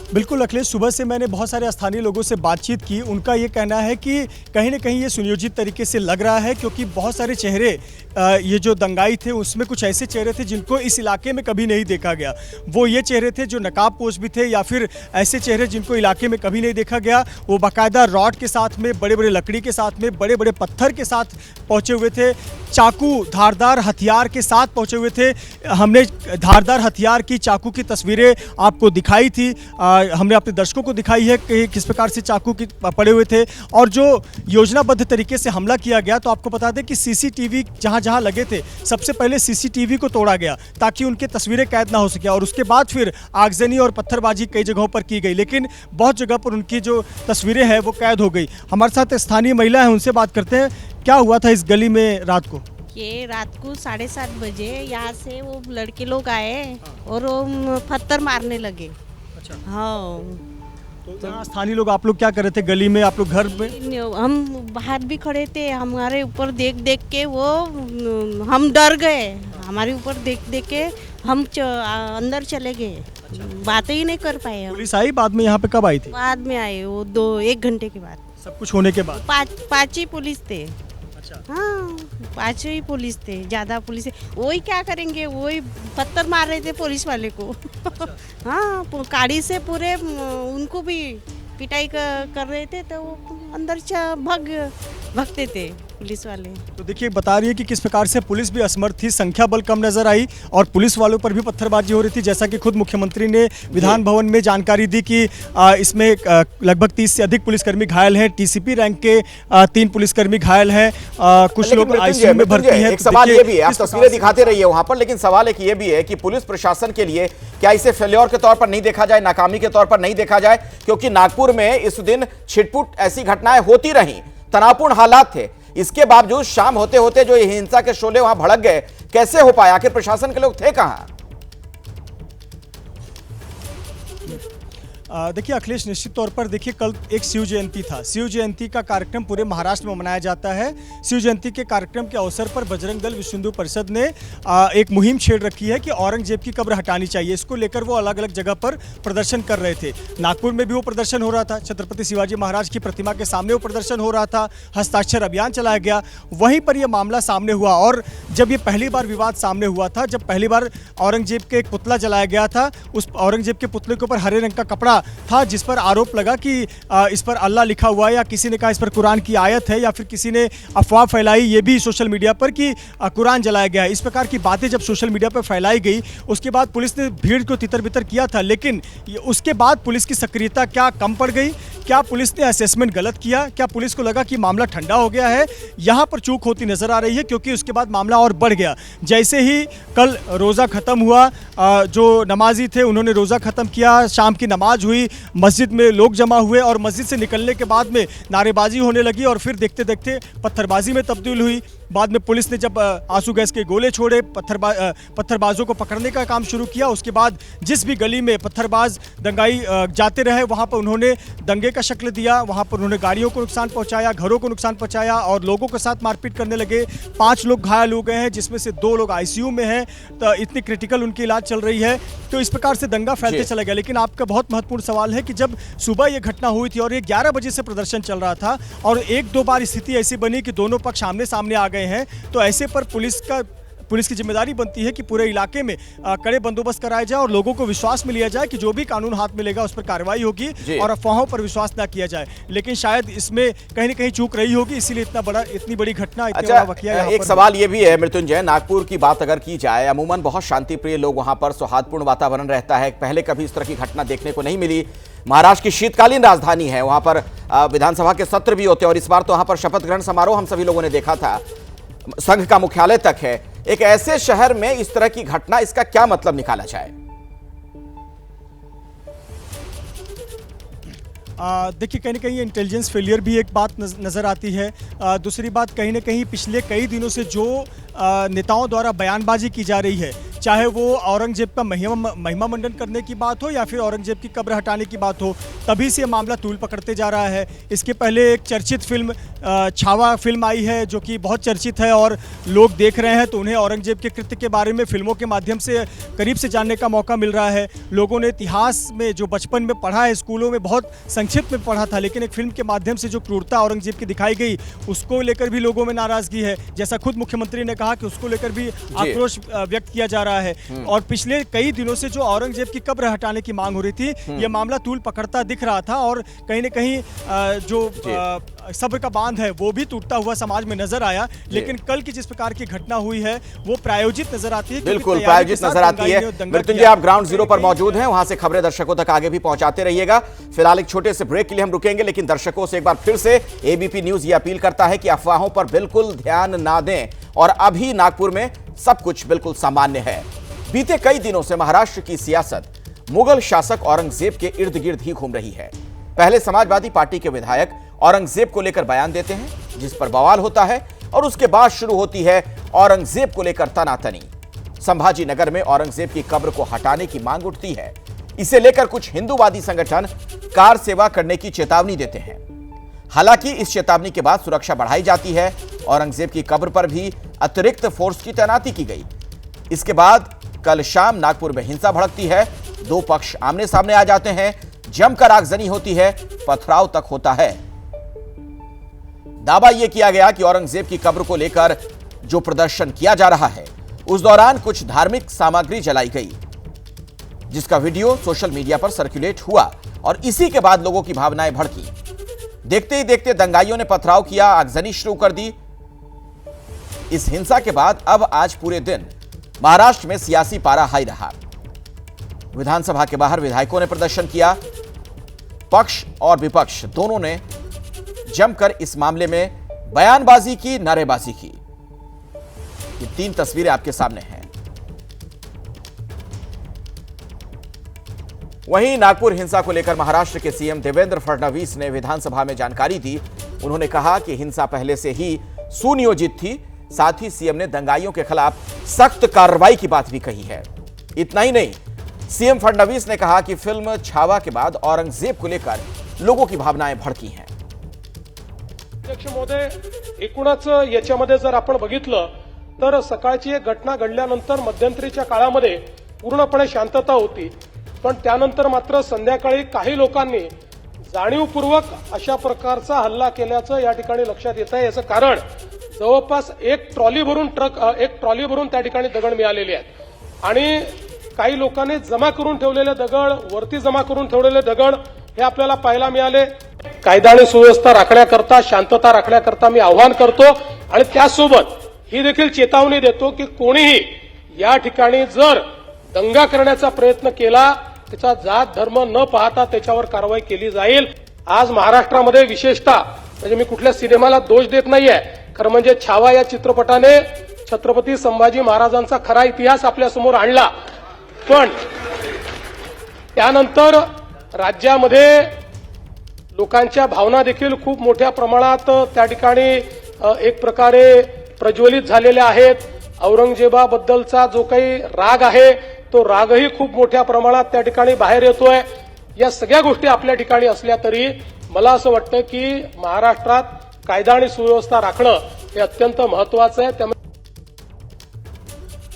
बिल्कुल अखिलेश, सुबह से मैंने बहुत सारे स्थानीय लोगों से बातचीत की। उनका ये कहना है कि कहीं ना कहीं ये सुनियोजित तरीके से लग रहा है, क्योंकि बहुत सारे चेहरे ये जो दंगाई थे उसमें कुछ ऐसे चेहरे थे जिनको इस इलाके में कभी नहीं देखा गया। वो ये चेहरे थे जो नकाबपोश भी थे, या फिर ऐसे चेहरे जिनको इलाके में कभी नहीं देखा गया। वो बाकायदा रॉड के साथ में, बड़े बड़े लकड़ी के साथ में, बड़े बड़े पत्थर के साथ पहुँचे हुए थे, चाकू धारदार हथियार के साथ पहुँचे हुए थे। हमने धारदार हथियार की, चाकू की तस्वीरें आपको दिखाई थी, हमने अपने दर्शकों को दिखाई है कि किस प्रकार से चाकू की पड़े हुए थे। और जो योजनाबद्ध तरीके से हमला किया गया, तो आपको बता दें कि सीसीटीवी जहां जहां लगे थे, सबसे पहले सीसीटीवी को तोड़ा गया ताकि उनके तस्वीरें कैद ना हो सके, और उसके बाद फिर आगजनी और पत्थरबाजी कई जगहों पर की गई, लेकिन बहुत जगह पर उनकी जो तस्वीरें हैं वो कैद हो गई। हमारे साथ स्थानीय महिला है, उनसे बात करते हैं। क्या हुआ था इस गली में रात को? ये रात को 7:30 बजे यहाँ से वो लड़के लोग आए और वो पत्थर मारने लगे। अच्छा। हाँ, तो यहाँ स्थानीय लोग, आप लोग क्या कर रहे थे गली में? आप लोग घर में? हम बाहर भी खड़े थे, हमारे ऊपर देख देख के वो हम डर गए। हमारे ऊपर देख देख के हम अंदर चले गए। बातें ही नहीं कर पाए हम। पुलिस आई बाद में? यहाँ पे कब आई थी? बाद में आए वो 1 घंटे के बाद। सब कुछ होने के बाद? 5 ही पुलिस थे। हाँ, 5 ही पुलिस थे, ज़्यादा पुलिस। वही क्या करेंगे, वही पत्थर मार रहे थे पुलिस वाले को। हाँ, गाड़ी से पूरे उनको भी पिटाई कर रहे थे, तो वो अंदर भगते थे पुलिस वाले। तो देखिए, बता रही है कि किस प्रकार से पुलिस भी असमर्थ थी, संख्या बल कम नजर आई और पुलिस वालों पर भी पत्थरबाजी हो रही थी। जैसा कि खुद मुख्यमंत्री ने विधान भवन में जानकारी दी कि इसमें लगभग 30 से अधिक पुलिसकर्मी घायल हैं, टीसीपी रैंक के 3 पुलिसकर्मी घायल हैं, कुछ लोग आईसीयू में भर्ती हैं। एक सवाल ये भी है, आप तस्वीरें दिखाते रहिए वहां पर, लेकिन सवाल एक ये भी है कि पुलिस प्रशासन के लिए क्या इसे फेल्योर के तौर पर नहीं देखा जाए, नाकामी के तौर पर नहीं देखा जाए? क्योंकि नागपुर में इस दिन छिटपुट ऐसी घटनाएं होती रही, तनावपूर्ण हालात थे, इसके बावजूद शाम होते होते जो हिंसा के शोले वहां भड़क गए, कैसे हो पाया? आखिर प्रशासन के लोग थे कहां? देखिए अखिलेश, निश्चित तौर पर देखिए, कल एक शिव जयंती था। शिव जयंती का कार्यक्रम पूरे महाराष्ट्र में मनाया जाता है। शिव जयंती के कार्यक्रम के अवसर पर बजरंग दल विश्व हिंदू परिषद ने एक मुहिम छेड़ रखी है कि औरंगजेब की कब्र हटानी चाहिए। इसको लेकर वो अलग अलग जगह पर प्रदर्शन कर रहे थे। नागपुर में भी वो प्रदर्शन हो रहा था, छत्रपति शिवाजी महाराज की प्रतिमा के सामने वो प्रदर्शन हो रहा था, हस्ताक्षर अभियान चलाया गया। वहीं पर यह मामला सामने हुआ, और जब ये पहली बार विवाद सामने हुआ था, जब पहली बार औरंगजेब के एक पुतला जलाया गया था, उस औरंगजेब के पुतले के ऊपर हरे रंग का कपड़ा था, जिस पर आरोप लगा कि इस पर अल्लाह लिखा हुआ है, या किसी ने कहा इस पर कुरान की आयत है, या फिर किसी ने अफवाह फैलाई ये भी सोशल मीडिया पर कि कुरान जलाया गया है। इस प्रकार की बातें जब सोशल मीडिया पर फैलाई गई, उसके बाद पुलिस ने भीड़ को तितर बितर किया था। लेकिन उसके बाद पुलिस की सक्रियता क्या कम पड़ गई? क्या पुलिस ने असेसमेंट गलत किया? क्या पुलिस को लगा कि मामला ठंडा हो गया है? यहाँ पर चूक होती नजर आ रही है, क्योंकि उसके बाद मामला और बढ़ गया। जैसे ही कल रोज़ा ख़त्म हुआ, जो नमाजी थे उन्होंने रोज़ा ख़त्म किया, शाम की नमाज हुई, मस्जिद में लोग जमा हुए, और मस्जिद से निकलने के बाद में नारेबाजी होने लगी, और फिर देखते देखते पत्थरबाजी में तब्दील हुई। बाद में पुलिस ने जब आंसू गैस के गोले छोड़े, पत्थरबाजों को पकड़ने का काम शुरू किया। उसके बाद जिस भी गली में पत्थरबाज दंगाई जाते रहे, वहाँ पर उन्होंने दंगे का शक्ल दिया, वहाँ पर उन्होंने गाड़ियों को नुकसान पहुँचाया, घरों को नुकसान पहुँचाया, और लोगों के साथ मारपीट करने लगे। 5 लोग घायल हो गए हैं, जिसमें से 2 लोग आईसीयू में हैं, तो इतनी क्रिटिकल उनकी इलाज चल रही है। तो इस प्रकार से दंगा फैलते चला गया। लेकिन आपका बहुत महत्वपूर्ण सवाल है कि जब सुबह ये घटना हुई थी और ये 11 बजे से प्रदर्शन चल रहा था, और 1-2 बार स्थिति ऐसी बनी कि दोनों पक्ष आमने सामने आ गए हैं, तो ऐसे पर पुलिस की जिम्मेदारी बनती है कि पूरे इलाके में कड़े बंदोबस्त कराया जाए और लोगों को विश्वास में लिया जाए कि जो भी कानून हाथ मिलेगा उस पर कार्रवाई होगी, और अफवाहों पर विश्वास ना किया जाए। लेकिन शायद इसमें कहीं न कहीं चूक रही होगी, इसीलिए इतनी बड़ी घटना, एक सवाल ये भी है मृत्युंजय, नागपुर की बात अगर की जाए, अमूमन बहुत शांतिप्रिय लोग वहां पर, सौहार्दपूर्ण वातावरण रहता है, पहले कभी इस तरह की घटना देखने को नहीं मिली। महाराष्ट्र की शीतकालीन राजधानी है, वहां पर विधानसभा के सत्र भी होते हैं, और इस बार तो वहां पर शपथ ग्रहण समारोह हम सभी लोगों ने देखा था, संघ का मुख्यालय तक है। एक ऐसे शहर में इस तरह की घटना, इसका क्या मतलब निकाला जाए? देखिए, कहीं ना कहीं इंटेलिजेंस फेलियर भी एक बात नज़र आती है। दूसरी बात, कहीं ना कहीं पिछले कई दिनों से जो नेताओं द्वारा बयानबाजी की जा रही है, चाहे वो औरंगजेब का महिमा मंडन करने की बात हो या फिर औरंगजेब की कब्र हटाने की बात हो, तभी से मामला तूल पकड़ते जा रहा है। इसके पहले एक चर्चित फिल्म छावा फिल्म आई है जो कि बहुत चर्चित है और लोग देख रहे हैं, तो उन्हें औरंगजेब के कृत्य के बारे में फिल्मों के माध्यम से करीब से जानने का मौका मिल रहा है। लोगों ने इतिहास में जो बचपन में पढ़ा है, स्कूलों में बहुत संक्षिप्त में पढ़ा था, लेकिन एक फिल्म के माध्यम से जो क्रूरता औरंगजेब की दिखाई गई उसको लेकर भी लोगों में नाराजगी है। जैसा खुद मुख्यमंत्री ने कहा कि उसको लेकर भी आक्रोश व्यक्त किया जा रहा है। और पिछले कई दिनों से जो औरंगजेब की कब्र हटाने की मांग हो रही थी, यह मामला तूल पकड़ता दिख रहा था और कहीं न कहीं जो सब्र का बांध है वो भी टूटता हुआ समाज में नजर आया। लेकिन कल की जिस प्रकार की घटना हुई है वो प्रायोजित नजर आती है। बिल्कुल प्रायोजित नजर आती है। मृत्युंजय, आप ग्राउंड जीरो पर मौजूद हैं, वहां से खबरें दर्शकों तक आगे भी पहुंचाते रहिएगा। फिलहाल एक छोटे से ब्रेक के लिए हम रुकेंगे, लेकिन दर्शकों से एक बार फिर से एबीपी न्यूज ये अपील करता है कि अफवाहों पर बिल्कुल ध्यान ना दें और अभी नागपुर में सब कुछ बिल्कुल सामान्य है। बीते कई दिनों से महाराष्ट्र की सियासत मुगल शासक औरंगजेब के इर्द गिर्द ही घूम रही है। पहले समाजवादी पार्टी के विधायक औरंगजेब को लेकर बयान देते हैं, जिस पर बवाल होता है, और उसके बाद शुरू होती है औरंगजेब को लेकर तनातनी। संभाजी नगर में औरंगजेब की कब्र को हटाने की मांग उठती है। इसे लेकर कुछ हिंदूवादी संगठन कार सेवा करने की चेतावनी देते हैं। हालांकि इस चेतावनी के बाद सुरक्षा बढ़ाई जाती है। औरंगजेब की कब्र पर भी अतिरिक्त फोर्स की तैनाती की गई। इसके बाद कल शाम नागपुर में हिंसा भड़कती है। दो पक्ष आमने सामने आ जाते हैं, जमकर आगजनी होती है, पथराव तक होता है। दावा यह किया गया कि औरंगजेब की कब्र को लेकर जो प्रदर्शन किया जा रहा है उस दौरान कुछ धार्मिक सामग्री जलाई गई, जिसका वीडियो सोशल मीडिया पर सर्कुलेट हुआ और इसी के बाद लोगों की भावनाएं भड़की। देखते ही देखते दंगाइयों ने पथराव किया, आगजनी शुरू कर दी। इस हिंसा के बाद अब आज पूरे दिन महाराष्ट्र में सियासी पारा हाई रहा। विधानसभा के बाहर विधायकों ने प्रदर्शन किया। पक्ष और विपक्ष दोनों ने जमकर इस मामले में बयानबाजी की, नारेबाजी की। ये तीन तस्वीरें आपके सामने हैं। वहीं नागपुर हिंसा को लेकर महाराष्ट्र के सीएम देवेंद्र फडणवीस ने विधानसभा में जानकारी दी। उन्होंने कहा कि हिंसा पहले से ही सुनियोजित थी। साथ ही सीएम ने दंगाइयों के खिलाफ सख्त कार्रवाई की बात भी कही है। इतना ही नहीं, सीएम फडणवीस ने कहा कि फिल्म छावा के बाद औरंगजेब को लेकर लोगों की भावनाएं भड़की हैं। अध्यक्ष महोदय, एकूणच याच्यामध्ये जर आपण बघितलं तर सकाळची एक घटना घडल्यानंतर मध्यंतरीच्या काळामध्ये पूर्णपणे शांतता होती, पण त्यानंतर मात्र संध्याकाळी काही लोकांनी जाणीवपूर्वक अशा प्रकारचा हल्ला केल्याचं या ठिकाणी लक्षात येत आहे। याचं कारण जवळपास एक ट्रॉली भरून त्या ठिकाणी दगड मिळालेले आहेत आणि काही लोकांनी जमा करून ठेवलेले दगड, वरती जमा करून ठेवलेले दगड हे आपल्याला पाहायला मिळाले। कायदा आणि सुव्यवस्था राखण्याकरता, शांतता राखण्याकरता मी आवाहन करतो आणि त्यासोबत ही देखील चेतावणी देतो की कोणीही या ठिकाणी जर दंगा करण्याचा प्रयत्न केला, त्याचा जात धर्म न पाहता त्याच्यावर कारवाई केली जाईल। आज महाराष्ट्रामध्ये विशेषतः म्हणजे मी कुठल्या सिनेमाला दोष देत नाहीये, खरं म्हणजे छावा या चित्रपटाने छत्रपती संभाजी महाराजांचा खरा इतिहास आपल्या समोर आणला, पण त्यानंतर राज्यामध्ये लोकांच्या भावना देखील खूप मोठ्या प्रमाणात त्या ठिकाणी एक प्रकारे प्रज्वलित झालेल्या आहेत। औरंगजेबाबद्दलचा जो काही राग आहे तो रागही खूप मोठ्या प्रमाणात त्या ठिकाणी बाहेर येतोय। या सगळ्या गोष्टी आपल्या ठिकाणी असल्या तरी मला असं वाटतं की महाराष्ट्रात कायदा आणि सुव्यवस्था राखणं हे अत्यंत महत्त्वाचं आहे।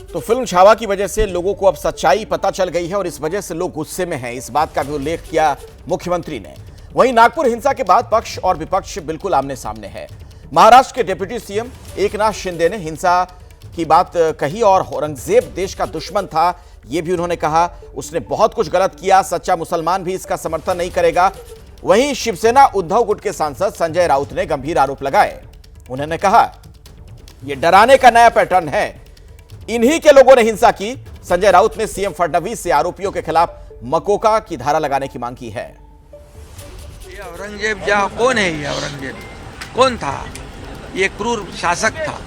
तो फिल्म छावा की वजह से लोगों को अब सच्चाई पता चल गई है और इस वजह से लोग गुस्से में हैं। इस बात का भी उल्लेख किया मुख्यमंत्री ने। वहीं नागपुर हिंसा के बाद पक्ष और विपक्ष बिल्कुल आमने सामने है। महाराष्ट्र के डिप्टी सीएम एकनाथ शिंदे ने हिंसा की बात कही और औरंगजेब देश का दुश्मन था, यह भी उन्होंने कहा। उसने बहुत कुछ गलत किया, सच्चा मुसलमान भी इसका समर्थन नहीं करेगा। वहीं शिवसेना उद्धव गुट के सांसद संजय राउत ने गंभीर आरोप लगाए। उन्होंने कहा यह डराने का नया पैटर्न है, इन्हीं के लोगों ने हिंसा की। संजय राउत ने सीएम फडणवीस से आरोपियों के खिलाफ मकोका की धारा लगाने की मांग की है। औरंगजेब कौन है? ये औरंगजेब कौन था? ये क्रूर शासक था।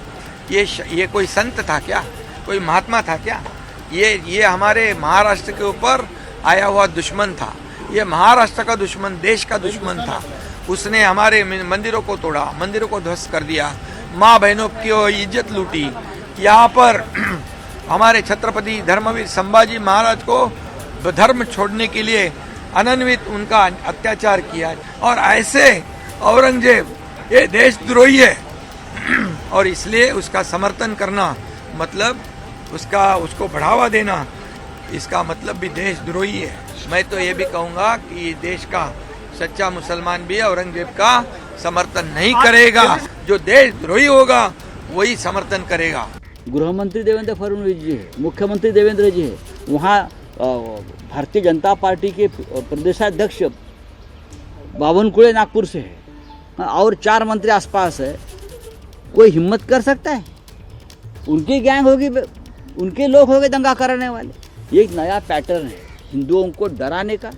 ये कोई संत था क्या? कोई महात्मा था क्या? ये हमारे महाराष्ट्र के ऊपर आया हुआ दुश्मन था। ये महाराष्ट्र का दुश्मन, देश का दुश्मन था। उसने हमारे मंदिरों को तोड़ा, मंदिरों को ध्वस्त कर दिया, माँ बहनों की इज्जत लूटी। यहाँ पर हमारे छत्रपति धर्मवीर संभाजी महाराज को धर्म छोड़ने के लिए अनन्वित उनका अत्याचार किया। और ऐसे औरंगजेब ये देशद्रोही है और इसलिए उसका समर्थन करना मतलब उसको बढ़ावा देना, इसका मतलब भी देशद्रोही है। मैं तो ये भी कहूँगा कि देश का सच्चा मुसलमान भी औरंगजेब का समर्थन नहीं करेगा, जो देशद्रोही होगा वही समर्थन करेगा। गृह मंत्री देवेंद्र फडणवीस जी है, मुख्यमंत्री देवेंद्र जी है, वहाँ भारतीय जनता पार्टी के प्रदेशाध्यक्ष बावनकुळे नागपुर से है और 4 मंत्री आसपास है। कोई हिम्मत कर सकता है? उनकी गैंग होगी, उनके लोग होंगे दंगा कराने वाले। ये एक नया पैटर्न है हिंदुओं को डराने का,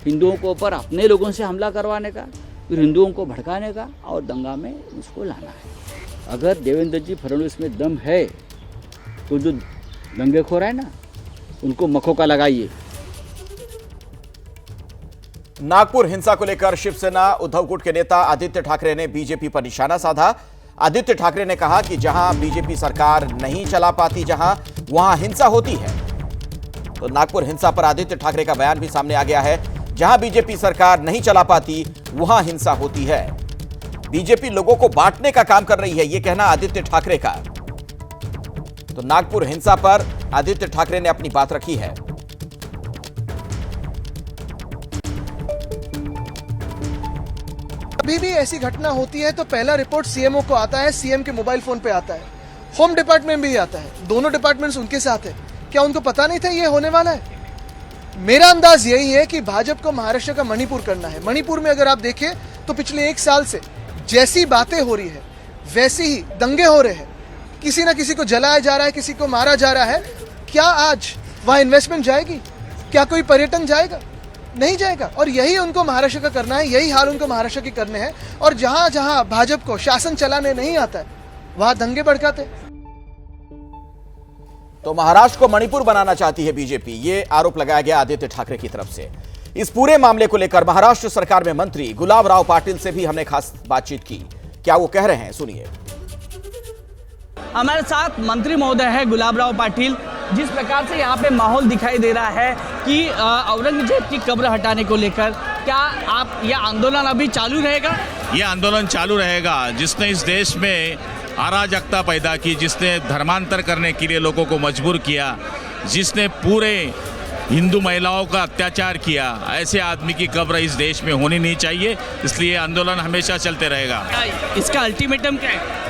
हिंदुओं को ऊपर अपने लोगों से हमला करवाने का, फिर हिंदुओं को भड़काने का और दंगा में उसको लाना है। अगर देवेंद्र जी फडणवीस में दम है तो जो दंगेखोर है ना, उनको मखौका लगाइए। नागपुर हिंसा को लेकर शिवसेना उद्धव गुट के नेता आदित्य ठाकरे ने बीजेपी पर निशाना साधा। आदित्य ठाकरे ने कहा कि जहां बीजेपी सरकार नहीं चला पाती, वहां हिंसा होती है। तो नागपुर हिंसा पर आदित्य ठाकरे का बयान भी सामने आ गया है। जहां बीजेपी सरकार नहीं चला पाती वहां हिंसा होती है। बीजेपी लोगों को बांटने का काम कर रही है, यह कहना आदित्य ठाकरे का। तो नागपुर हिंसा पर आदित्य ठाकरे ने अपनी बात रखी है। अभी भी ऐसी घटना होती है तो पहला रिपोर्ट सीएमओ को आता है, सीएम के मोबाइल फोन पे आता है, होम डिपार्टमेंट भी आता है, दोनों डिपार्टमेंट्स उनके साथ है। क्या उनको पता नहीं था ये होने वाला है? मेरा अंदाज यही है कि भाजपा को महाराष्ट्र का मणिपुर करना है। मणिपुर में अगर आप देखें तो पिछले 1 साल से जैसी बातें हो रही है वैसे ही दंगे हो रहे हैं, किसी ना किसी को जलाया जा रहा है, किसी को मारा जा रहा है। क्या आज वहां इन्वेस्टमेंट जाएगी? क्या कोई पर्यटन जाएगा? नहीं जाएगा। और यही उनको महाराष्ट्र का करना है, यही हाल उनको महाराष्ट्र की करने हैं। और जहां जहां भाजपा को शासन चलाने नहीं आता है वहां दंगे भड़काते। तो महाराष्ट्र को मणिपुर बनाना चाहती है बीजेपी, ये आरोप लगाया गया आदित्य ठाकरे की तरफ से। इस पूरे मामले को लेकर महाराष्ट्र सरकार में मंत्री गुलाबराव पाटिल से भी हमने खास बातचीत की। क्या वो कह रहे हैं, सुनिए। हमारे साथ मंत्री महोदय है गुलाबराव पाटिल। जिस प्रकार से यहाँ पे माहौल दिखाई दे रहा है कि औरंगजेब की कब्र हटाने को लेकर, क्या आप यह आंदोलन अभी चालू रहेगा? ये आंदोलन चालू रहेगा। जिसने इस देश में अराजकता पैदा की, जिसने धर्मांतर करने के लिए लोगों को मजबूर किया, जिसने पूरे हिंदू महिलाओं का अत्याचार किया, ऐसे आदमी की कब्र इस देश में होनी नहीं चाहिए। इसलिए आंदोलन हमेशा चलते रहेगा। इसका अल्टीमेटम क्या है?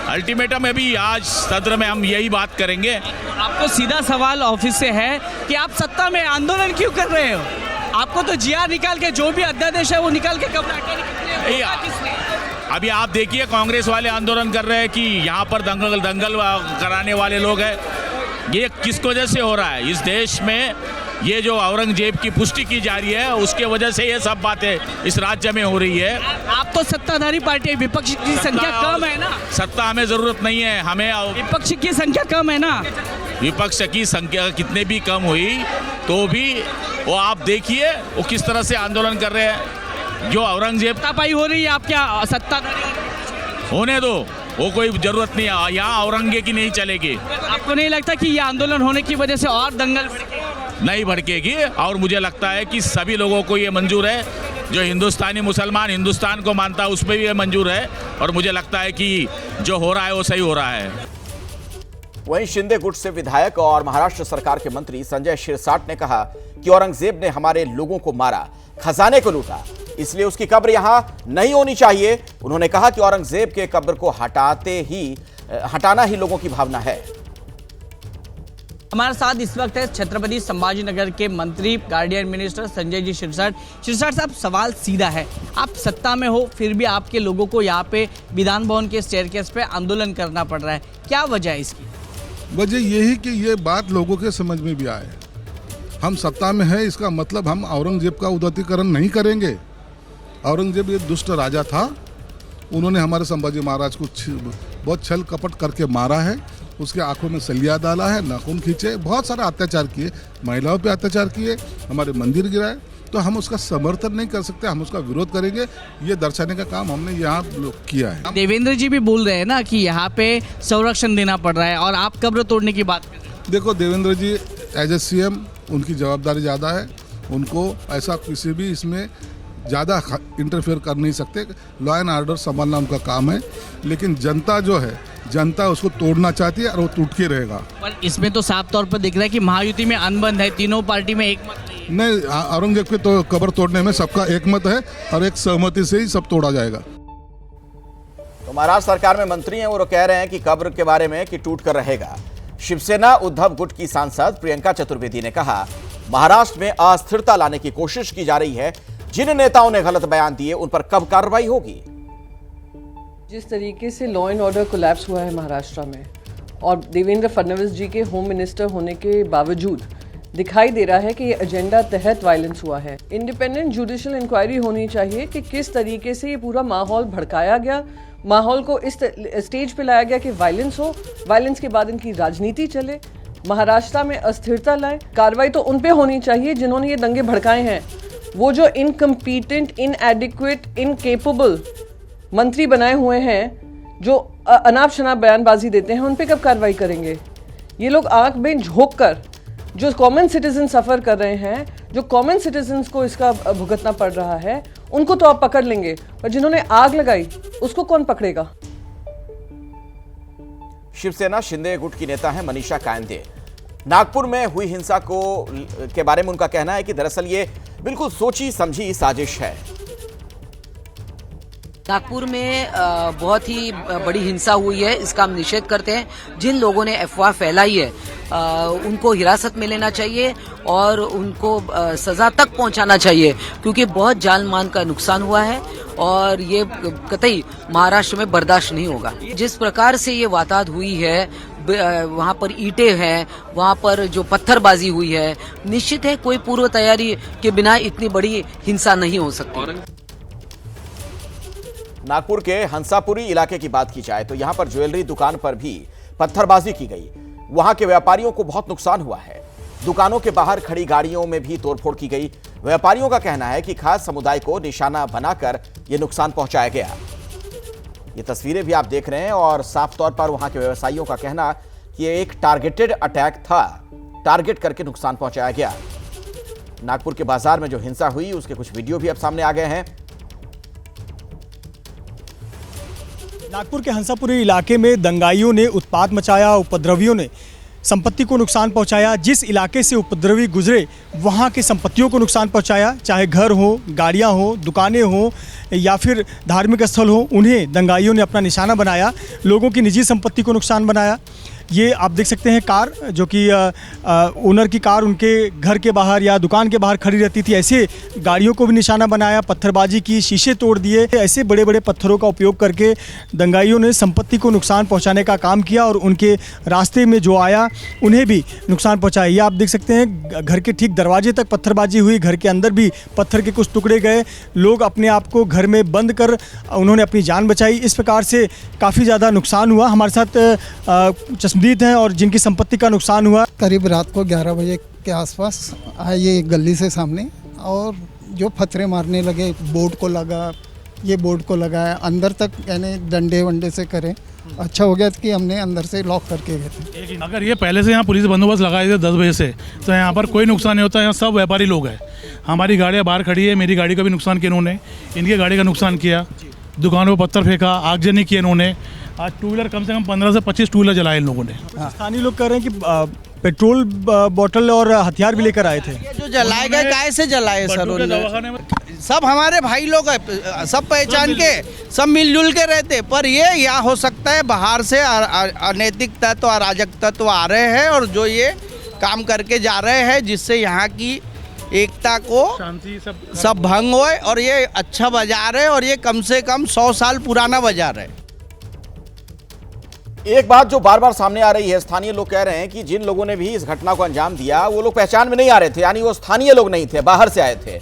अल्टीमेटम अभी आज सत्र में हम यही बात करेंगे। आपको सीधा सवाल ऑफिस से है कि आप सत्ता में आंदोलन क्यों कर रहे हो? आपको तो जीआर निकाल के, जो भी अध्यादेश है वो निकाल के कब्र हटाने के लिए। अभी आप देखिए कांग्रेस वाले आंदोलन कर रहे हैं कि यहाँ पर दंगल कराने वाले लोग हैं। ये किस वजह से हो रहा है? इस देश में ये जो औरंगजेब की पुष्टि की जा रही है उसके वजह से ये सब बातें इस राज्य में हो रही है। आप तो सत्ताधारी पार्टी है, विपक्ष की संख्या कम है ना? सत्ता हमें जरूरत नहीं है, हमें विपक्ष की संख्या कम है ना? विपक्ष की संख्या कितने भी कम हुई तो भी वो आप देखिए वो किस तरह से आंदोलन कर रहे हैं। जो औरंगजेब तापाई हो रही है, आप क्या सत्ताधारी होने दो, वो कोई जरूरत नहीं है। यहाँ औरंगजेब की नहीं चलेगी। आपको नहीं लगता कि ये आंदोलन होने की वजह से और दंगल नहीं भड़केगी? और मुझे लगता है कि सभी लोगों को ये मंजूर है, जो हिंदुस्तानी मुसलमान हिंदुस्तान को मानता है उसमें भी ये मंजूर है। और मुझे लगता है कि जो हो रहा है वो सही हो रहा है। वहीं शिंदे गुट से विधायक और महाराष्ट्र सरकार के मंत्री संजय शिरसाट ने कहा कि औरंगजेब ने हमारे लोगों को मारा, खजाने को लूटा, इसलिए उसकी कब्र यहां नहीं होनी चाहिए। उन्होंने कहा कि औरंगजेब के कब्र को हटाना ही लोगों की भावना है। हमारे साथ इस वक्त है छत्रपति संभाजीनगर के मंत्री गार्डियन मिनिस्टर संजय जी शिरसाट। शिरसाट साहब, सवाल सीधा है, आप सत्ता में हो फिर भी आपके लोगों को यहाँ पे विधान भवन के स्टेयरकेस पे आंदोलन करना पड़ रहा है, क्या वजह है इसकी? वजह यही कि ये बात लोगों के समझ में भी आए। हम सत्ता में है, इसका मतलब हम औरंगजेब का उदात्तीकरण नहीं करेंगे। औरंगजेब ये दुष्ट राजा था, उन्होंने हमारे संभाजी महाराज को बहुत छल कपट करके मारा है, उसके आंखों में सलिया डाला है, नाखून खींचे, बहुत सारा अत्याचार किए, महिलाओं पे अत्याचार किए, हमारे मंदिर गिराए। तो हम उसका समर्थन नहीं कर सकते, हम उसका विरोध करेंगे। ये दर्शाने का काम हमने यहाँ किया है। देवेंद्र जी भी बोल रहे हैं ना कि यहाँ पे संरक्षण देना पड़ रहा है और आप कब्र तोड़ने की बात कर रहे हैं। देखो देवेंद्र जी एज ए CM उनकी जवाबदारी ज़्यादा है, उनको ऐसा किसी भी इसमें ज़्यादा इंटरफेयर कर नहीं सकते। लॉ एंड ऑर्डर संभालना उनका काम है, लेकिन जनता जो है जनता उसको तोड़ना चाहती है और वो टूट के रहेगा। पर इसमें तो साफ तौर पर दिख रहा है कि महायुति में अनबन है, तीनों पार्टी में एक मत नहीं, औरंगजेब के तो कब्र तोड़ने में सबका एक मत है और एक सहमति से ही सब तोड़ा जाएगा। तो महाराष्ट्र सरकार में मंत्री हैं, वो कह रहे हैं कि कब्र के बारे में कि टूट कर रहेगा। शिवसेना उद्धव गुट की सांसद प्रियंका चतुर्वेदी ने कहा, महाराष्ट्र में अस्थिरता लाने की कोशिश की जा रही है, जिन नेताओं ने गलत बयान दिए उन पर कब कार्रवाई होगी। जिस तरीके से लॉ एंड ऑर्डर कोलैप्स हुआ है महाराष्ट्र में और देवेंद्र फडणवीस जी के होम मिनिस्टर होने के बावजूद दिखाई दे रहा है कि ये एजेंडा तहत वायलेंस हुआ है। इंडिपेंडेंट जुडिशियल इंक्वायरी होनी चाहिए कि किस तरीके से ये पूरा माहौल भड़काया गया, माहौल को इस स्टेज पे लाया गया कि वायलेंस हो, वायलेंस के बाद इनकी राजनीति चले, महाराष्ट्र में अस्थिरता लाए। कार्रवाई तो उन पे होनी चाहिए जिन्होंने ये दंगे भड़काए हैं। वो जो इनकम्पीटेंट, इनएडिक्वेट, इनकेपेबल मंत्री बनाए हुए हैं जो अनाप शनाप बयानबाजी देते हैं, उन पे कब कार्रवाई करेंगे? ये लोग आंख में झोंक कर जो कॉमन सिटीजन सफ़र कर रहे हैं, जो कॉमन सिटीजन्स को इसका भुगतना पड़ रहा है, उनको तो आप पकड़ लेंगे, पर जिन्होंने आग लगाई उसको कौन पकड़ेगा? शिवसेना शिंदे गुट की नेता है मनीषा कायंदे। नागपुर में हुई हिंसा के बारे में उनका कहना है कि दरअसल ये बिल्कुल सोची समझी साजिश है। नागपुर में बहुत ही बड़ी हिंसा हुई है, इसका हम निषेध करते हैं। जिन लोगों ने अफवाह फैलाई है उनको हिरासत में लेना चाहिए और उनको सजा तक पहुंचाना चाहिए, क्योंकि बहुत जान मान का नुकसान हुआ है और ये कतई महाराष्ट्र में बर्दाश्त नहीं होगा। जिस प्रकार से ये वारदात हुई है, वहाँ पर ईंटें हैं, वहाँ पर जो पत्थरबाजी हुई है, निश्चित है कोई पूर्व तैयारी के बिना इतनी बड़ी हिंसा नहीं हो सकती। नागपुर के हंसापुरी इलाके की बात की जाए तो यहां पर ज्वेलरी दुकान पर भी पत्थरबाजी की गई। वहां के व्यापारियों को बहुत नुकसान हुआ है। दुकानों के बाहर खड़ी गाड़ियों में भी तोड़फोड़ की गई। व्यापारियों का कहना है कि खास समुदाय को निशाना बनाकर यह नुकसान पहुंचाया गया। ये तस्वीरें भी आप देख रहे हैं और साफ तौर पर वहां के व्यवसायियों का कहना कि यह एक टारगेटेड अटैक था, टारगेट करके नुकसान पहुंचाया गया। नागपुर के बाजार में जो हिंसा हुई उसके कुछ वीडियो भी अब सामने आ गए हैं। नागपुर के हंसापुरी इलाके में दंगाइयों ने उत्पात मचाया, उपद्रवियों ने संपत्ति को नुकसान पहुंचाया। जिस इलाके से उपद्रवी गुजरे वहां की संपत्तियों को नुकसान पहुंचाया, चाहे घर हो, गाड़ियां हो, दुकानें हो या फिर धार्मिक स्थल हो, उन्हें दंगाइयों ने अपना निशाना बनाया। लोगों की निजी संपत्ति को नुकसान बनाया। ये आप देख सकते हैं कार जो कि ओनर की कार उनके घर के बाहर या दुकान के बाहर खड़ी रहती थी, ऐसे गाड़ियों को भी निशाना बनाया, पत्थरबाजी की, शीशे तोड़ दिए। ऐसे बड़े बड़े पत्थरों का उपयोग करके दंगाइयों ने संपत्ति को नुकसान पहुंचाने का काम किया और उनके रास्ते में जो आया उन्हें भी नुकसान पहुंचाया। ये आप देख सकते हैं घर के ठीक दरवाजे तक पत्थरबाजी हुई, घर के अंदर भी पत्थर के कुछ टुकड़े गए। लोग अपने आप को घर में बंद कर उन्होंने अपनी जान बचाई। इस प्रकार से काफ़ी ज़्यादा नुकसान हुआ। हमारे साथ चश्मदीद हैं और जिनकी संपत्ति का नुकसान हुआ। करीब रात को 11 बजे के आसपास आए ये एक गली से सामने और जो पत्थरे मारने लगे, बोर्ड को लगा, ये बोर्ड को लगाया, अंदर तक यानी डंडे वंडे से करें। अच्छा हो गया कि हमने अंदर से लॉक करके गए थे। अगर ये पहले से यहाँ पुलिस बंदोबस्त लगाए थे 10 बजे से, तो यहाँ पर कोई नुकसान नहीं होता। यहाँ सब व्यापारी लोग हैं। हमारी गाड़ियाँ बाहर खड़ी है, मेरी गाड़ी का भी नुकसान किया इन्होंने, इनकी गाड़ी का नुकसान किया, दुकानों पर पत्थर फेंका, आगजनी की इन्होंने। आज टू व्हीलर कम से कम 15 से 25 टू व्हीलर जलाए इन लोगों ने। स्थानीय लोग कह रहे हैं कि पेट्रोल बोतल और हथियार भी लेकर आए थे। जो जलाए गए काहे से जलाए सर? सब हमारे भाई लोग हैं, सब पहचान के, सब मिलजुल के रहते। पर ये या हो सकता है बाहर से अनैतिक तत्व, अराजक तत्व आ रहे हैं और जो ये काम करके जा रहे हैं, जिससे यहाँ की एकता को सब भंग होए। और ये अच्छा बाजार है और ये कम से कम 100 साल पुराना बाजार है। एक बात जो बार बार सामने आ रही है, स्थानीय लोग कह रहे हैं कि जिन लोगों ने भी इस घटना को अंजाम दिया वो लोग पहचान में नहीं आ रहे थे, यानी वो स्थानीय लोग नहीं थे, बाहर से आए थे।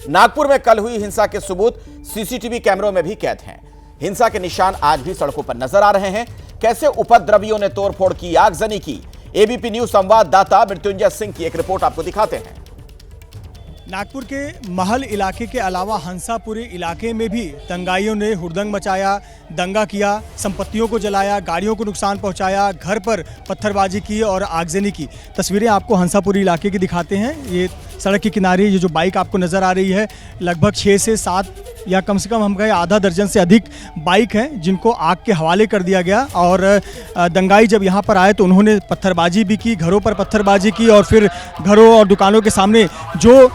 नागपुर में कल हुई हिंसा के सबूत सीसीटीवी कैमरों में भी कैद हैं। हिंसा के निशान आज भी सड़कों पर नजर आ रहे हैं। कैसे उपद्रवियों ने तोड़फोड़ की, आगजनी की, एबीपी न्यूज संवाददाता मृत्युंजय सिंह की एक रिपोर्ट आपको दिखाते हैं। नागपुर के महल इलाके के अलावा हंसापुरी इलाके में भी दंगाइयों ने हुड़दंग मचाया, दंगा किया, संपत्तियों को जलाया, गाड़ियों को नुकसान पहुंचाया, घर पर पत्थरबाजी की और आगजनी की। तस्वीरें आपको हंसापुरी इलाके की दिखाते हैं। ये सड़क के किनारे ये जो बाइक आपको नज़र आ रही है, लगभग 6 से 7 या कम से कम हम कहें आधा दर्जन से अधिक बाइक हैं जिनको आग के हवाले कर दिया गया। और दंगाई जब यहाँ पर आए तो उन्होंने पत्थरबाजी भी की, घरों पर पत्थरबाजी की और फिर घरों और दुकानों के सामने जो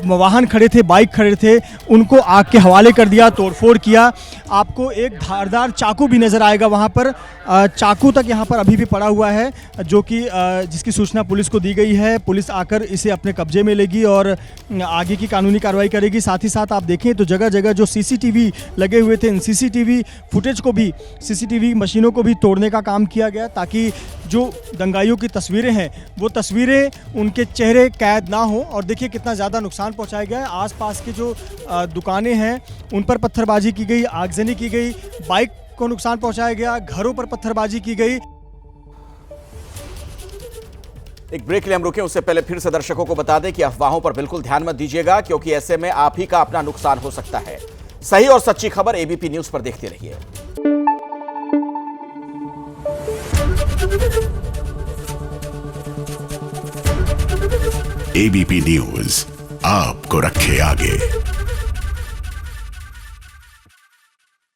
वाहन खड़े थे, बाइक खड़े थे, उनको आग के हवाले कर दिया, तोड़फोड़ किया। आपको एक धारदार चाकू भी नज़र आएगा वहाँ पर, चाकू तक यहाँ पर अभी भी पड़ा हुआ है, जो कि जिसकी सूचना पुलिस को दी गई है। पुलिस आकर इसे अपने कब्जे में लेगी और आगे की कानूनी कार्रवाई करेगी। साथ ही साथ आप देखें तो जगह जगह जो सीसीटीवी लगे हुए थे, इन सीसीटीवी फुटेज को भी, सीसीटीवी मशीनों को भी तोड़ने का काम किया गया ताकि जो दंगाइयों की तस्वीरें हैं वो तस्वीरें उनके चेहरे कैद ना हो। और देखिए कितना ज़्यादा नुकसान पहुंचाया गया है। आसपास की जो दुकानें हैं उन पर पत्थरबाजी की गई, आगजनी की गई, बाइक को नुकसान पहुंचाया गया, घरों पर पत्थरबाजी की गई। एक ब्रेक के लिए हम रुके, उससे पहले फिर से दर्शकों को बता दें कि अफवाहों पर बिल्कुल ध्यान मत दीजिएगा, क्योंकि ऐसे में आप ही का अपना नुकसान हो सकता है। सही और सच्ची खबर एबीपी न्यूज पर देखते रहिए। एबीपी न्यूज आपको रखे आगे।